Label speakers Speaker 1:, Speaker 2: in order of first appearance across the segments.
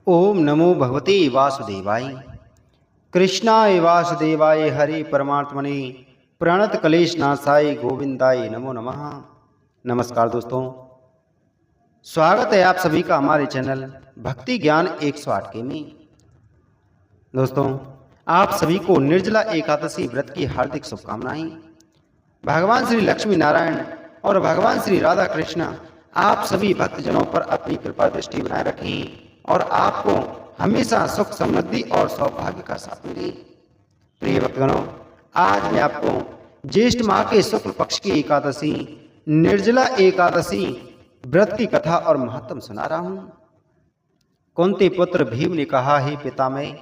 Speaker 1: ओम नमो भगवते वासुदेवाय। कृष्णाय वासुदेवाय हरे परमात्मने प्रणत कलेश नाशाय गोविंदाय नमो नमः। नमस्कार दोस्तों, स्वागत है आप सभी का हमारे चैनल भक्ति ज्ञान 108 के में। दोस्तों, आप सभी को निर्जला एकादशी व्रत की हार्दिक शुभकामनाएं। भगवान श्री लक्ष्मी नारायण और भगवान श्री राधा कृष्ण आप सभी भक्तजनों पर अपनी कृपा दृष्टि बनाए रखें और आपको हमेशा सुख समृद्धि और सौभाग्य का साथ मिले। प्रिय भक्तगणों, आज मैं आपको ज्येष्ठ माह के शुक्ल पक्ष की एकादशी निर्जला एकादशी व्रत की कथा और महत्व सुना रहा हूं। कुंती पुत्र भीम ने कहा, हे पितामह,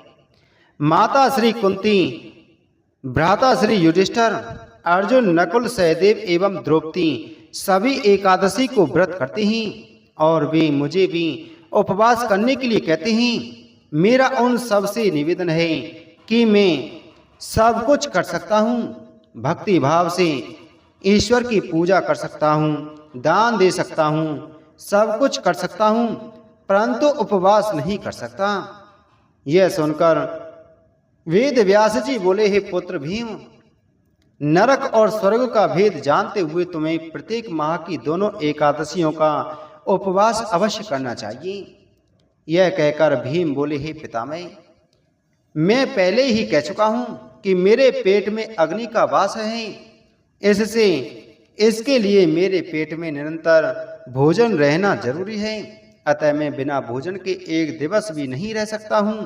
Speaker 1: माता श्री कुंती, भ्राता श्री युधिष्ठिर, अर्जुन, नकुल, सहदेव एवं द्रौपदी सभी एकादशी को व्रत करते हैं और वे मुझे भी उपवास करने के लिए कहते हैं। मेरा उन सब से निवेदन है कि मैं सब कुछ कर सकता हूँ, भक्ति भाव से ईश्वर की पूजा कर सकता हूँ, दान दे सकता हूँ, सब कुछ कर सकता हूँ, परंतु उपवास नहीं कर सकता। यह सुनकर वेद व्यास जी बोले, हे पुत्र भीम, नरक और स्वर्ग का भेद जानते हुए तुम्हें प्रत्येक माह की दोनों एकादशियों का उपवास अवश्य करना चाहिए। यह कहकर भीम बोले, हे पितामह, मैं पहले ही कह चुका हूं कि मेरे पेट में अग्नि का वास है, इससे इसके लिए मेरे पेट में निरंतर भोजन रहना जरूरी है। अतः मैं बिना भोजन के एक दिवस भी नहीं रह सकता हूं।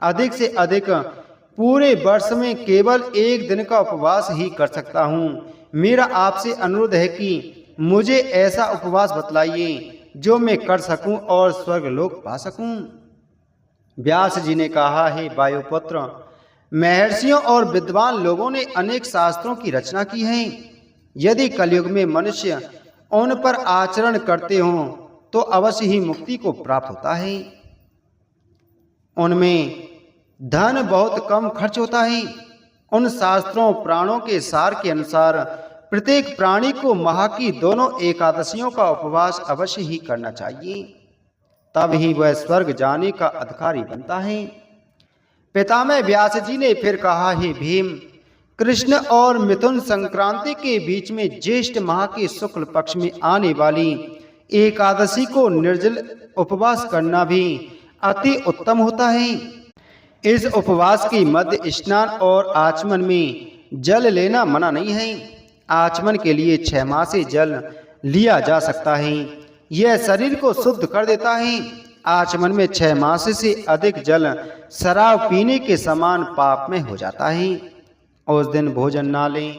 Speaker 1: अधिक से अधिक पूरे वर्ष में केवल एक दिन का उपवास ही कर सकता हूं। मेरा आपसे अनुरोध है कि मुझे ऐसा उपवास बतलाइए जो मैं कर सकूं और स्वर्ग लोक पा सकूं। व्यास जी ने कहा, हे वायुपुत्र, महर्षियों और विद्वान लोगों ने अनेक शास्त्रों की रचना की है। यदि कलयुग में मनुष्य उन पर आचरण करते हों तो अवश्य ही मुक्ति को प्राप्त होता है। उनमें धन बहुत कम खर्च होता है। उन शास्त्रों प्राणों के सार के अनुसार प्रत्येक प्राणी को माह की दोनों एकादशियों का उपवास अवश्य ही करना चाहिए, तब ही वह स्वर्ग जाने का अधिकारी बनता है। पितामह व्यास जी ने फिर कहा, हे भीम, कृष्ण और मिथुन संक्रांति के बीच में ज्येष्ठ माह के शुक्ल पक्ष में आने वाली एकादशी को निर्जल उपवास करना भी अति उत्तम होता है। इस उपवास के मध्य स्नान और आचमन में जल लेना मना नहीं है। आचमन के लिए 6 माह से जल लिया जा सकता है। यह शरीर को शुद्ध कर देता है। आचमन में 6 माह से अधिक जल शराब पीने के समान पाप में हो जाता है। उस दिन भोजन ना लें,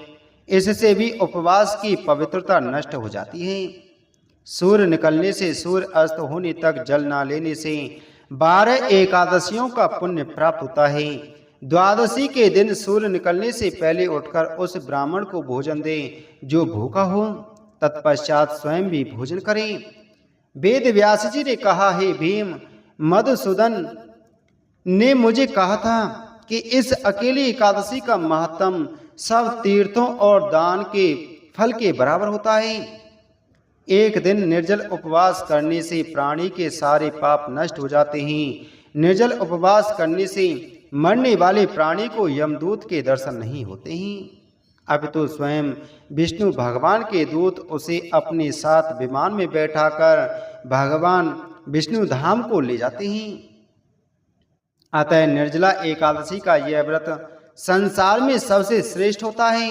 Speaker 1: इससे भी उपवास की पवित्रता नष्ट हो जाती है। सूर्य निकलने से सूर्य अस्त होने तक जल ना लेने से 12 एकादशियों का पुण्य प्राप्त होता है। द्वादशी के दिन सूर्य निकलने से पहले उठकर उस ब्राह्मण को भोजन दें जो भूखा हो, तत्पश्चात स्वयं भी भोजन करें। वेद व्यास जी ने कहा, हे भीम, मधुसूदन ने मुझे कहा था कि इस अकेली एकादशी का महत्व सब तीर्थों और दान के फल के बराबर होता है। एक दिन निर्जल उपवास करने से प्राणी के सारे पाप नष्ट हो जाते हैं। निर्जल उपवास करने से मरने वाले प्राणी को यमदूत के दर्शन नहीं होते हैं। अब तो स्वयं विष्णु भगवान के दूत उसे अपने साथ विमान में बैठाकर भगवान विष्णु धाम को ले जाते हैं। अतः निर्जला एकादशी का यह व्रत संसार में सबसे श्रेष्ठ होता है।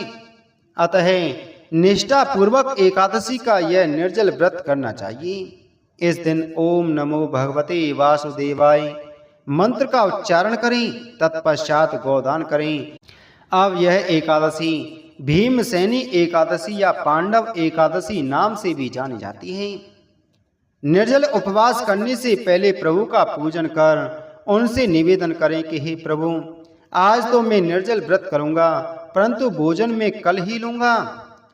Speaker 1: अतः निष्ठा पूर्वक एकादशी का यह निर्जल व्रत करना चाहिए। इस दिन ओम नमो भगवते वासुदेवाय मंत्र का उच्चारण करें, तत्पश्चात गोदान करें। अब यह एकादशी भीमसेनी एकादशी या पांडव एकादशी नाम से भी जानी जाती है। निर्जल उपवास करने से पहले प्रभु का पूजन कर उनसे निवेदन करें कि हे प्रभु, आज तो मैं निर्जल व्रत करूंगा, परंतु भोजन मैं कल ही लूंगा।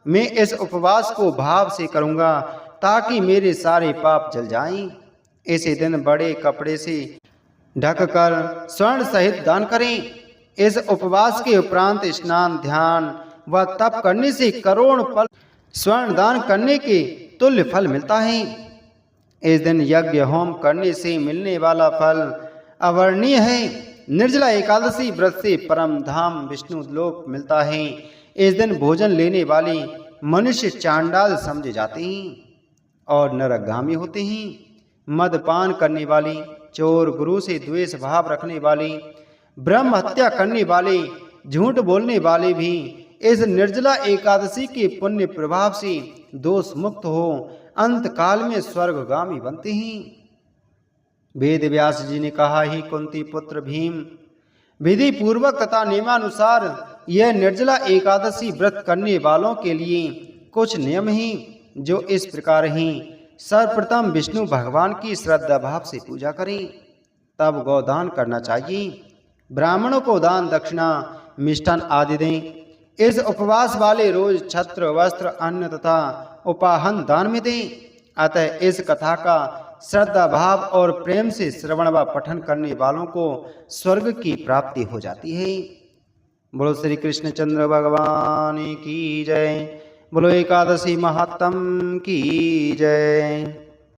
Speaker 1: मैं इस उपवास को भाव से करूंगा ताकि मेरे सारे पाप जल जाएं। इसी दिन बड़े कपड़े से ढककर स्वर्ण सहित दान करें। इस उपवास के उपरांत स्नान, ध्यान व तप करने से करोड़ फल स्वर्ण दान करने के तुल्य फल मिलता है। इस दिन यज्ञ होम करने से मिलने वाला फल अवर्णीय है। निर्जला एकादशी व्रत से परम धाम विष्णु लोक मिलता है। इस दिन भोजन लेने वाले मनुष्य चांडाल समझे जाते हैं और नरकगामी होते हैं। मदपान करने वाले, चोर, गुरु से द्वेष भाव रखने वाले, ब्रह्म हत्या करने वाले, झूठ बोलने वाले भी इस निर्जला एकादशी के पुण्य प्रभाव से दोष मुक्त हो अंत काल में स्वर्गगामी बनते हैं। वेद व्यास जी ने कहा, ही कुंती पुत्र भीम, विधि पूर्वक तथा नियमानुसार यह निर्जला एकादशी व्रत करने वालों के लिए कुछ नियम हैं जो इस प्रकार हैं। सर्वप्रथम विष्णु भगवान की श्रद्धा भाव से पूजा करें, तब गौदान करना चाहिए। ब्राह्मणों को दान दक्षिणा मिष्ठान आदि दें। इस उपवास वाले रोज छत्र, वस्त्र, अन्न तथा उपाहन दान में दें। अतः इस कथा का श्रद्धा भाव और प्रेम से श्रवण व पठन करने वालों को स्वर्ग की प्राप्ति हो जाती है। बोलो श्री कृष्णचंद्र भगवान की जय। बोलो एकादशी महात्म की जय।